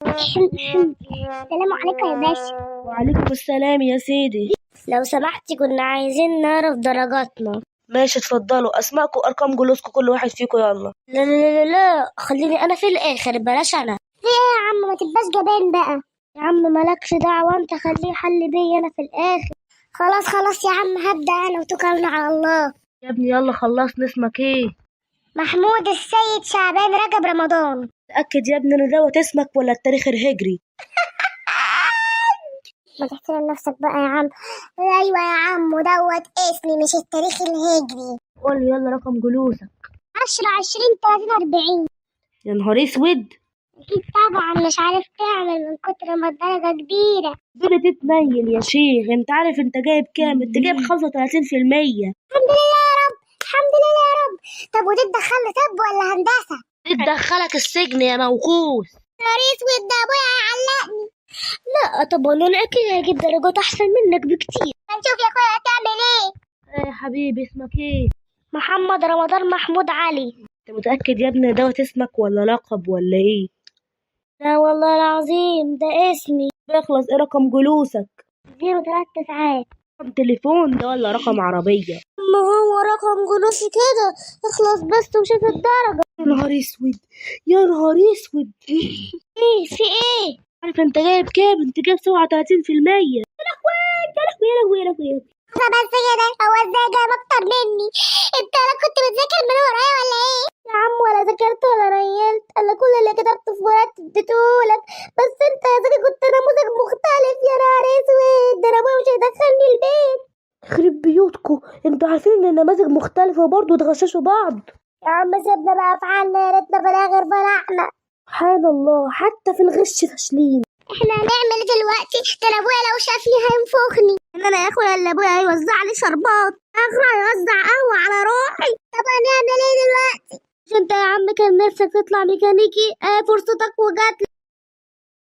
السلام عليكم يا باشا. وعليكم السلام يا سيدي. لو سمحتي كنا عايزين نعرف درجاتنا. ماشي، اتفضلوا اسماءكم وارقام جلوسكم كل واحد فيكم، يلا. لا لا لا لا، خليني انا في الاخر، بلاش انا. في ايه يا عم؟ ما تبقاش جبان بقى. يا عم مالكش دعوه، انت خليه حل بيا انا في الاخر. خلاص خلاص يا عم، هبدأ انا وتوكلنا على الله. يا ابني يلا خلصنا، اسمك ايه؟ محمود السيد شعبان رجب رمضان. تأكد يا ابني ان دوت اسمك ولا التاريخ الهجري؟ ما تحترم نفسك بقى يا عم. ايوه يا عم، دوت اسمي مش التاريخ الهجري. قول يلا رقم جلوسك. 10 20 30 40. يا نهار اسود. اكيد طبعا، مش عارف تعمل من كتر ما الدرجه كبيره. دول تتنيل يا شيخ، انت عارف انت جايب كام؟ انت جايب 35%. الحمد لله يا رب، الحمد لله يا رب. طب ودي تدخلنا طب ولا هندسه؟ تدخلك السجن يا موقوس. نهار اسود، ده ابويا هيعلقني. لا طبعا، انا اكيد هجيب درجات احسن منك بكتير. هنشوف يا اخويا هتعمل ايه. ايه يا حبيبي اسمك ايه؟ محمد رمضان محمود علي. انت متأكد يا ابني دوت اسمك ولا لقب ولا ايه؟ لا والله العظيم ده اسمي. بيخلص ايه رقم جلوسك؟ 03 ساعات. رقم تليفون ده ولا رقم عربية؟ ما هو رقم جلوسي كده. اخلص بس وشوف الدرجة. يا نهار اسود، يا نهار اسود. ايه في ايه؟ عارف انت جايب كام؟ انت جايب 37%. يا لهوي يا لهوي يا لهوي يا لهوي. بس كده؟ هو ازاي جايب اكتر مني؟ انت لا كنت بتذاكر من ورايا ولا ايه؟ يا عم ولا ذاكرت ولا نيلت، انا كل اللي كتبته في ورقة اديتهولك. بس انت يا زكي كنت نموذج مختلف. يا نهار اسود، ده انا ابويا مش هيدخلني البيت. يخرب بيوتكم، انتوا عارفين ان النماذج مختلفة وبرضه تغششوا بعض. يا عم سيبنا بقى في حالنا، يا ريتنا في الاخر فرحنا. سبحان الله، حتى في الغش فاشلين. احنا هنعمل ايه دلوقتي؟ ده انا ابويا لو شافني هينفخني. ان انا يا اخويا اللي ابويا هيوزع لي شربات، اخر هيوزع قهوه على روحي. طب هنعمل ايه دلوقتي؟ انت يا عم كان نفسك تطلع ميكانيكي، فرصتك وجات.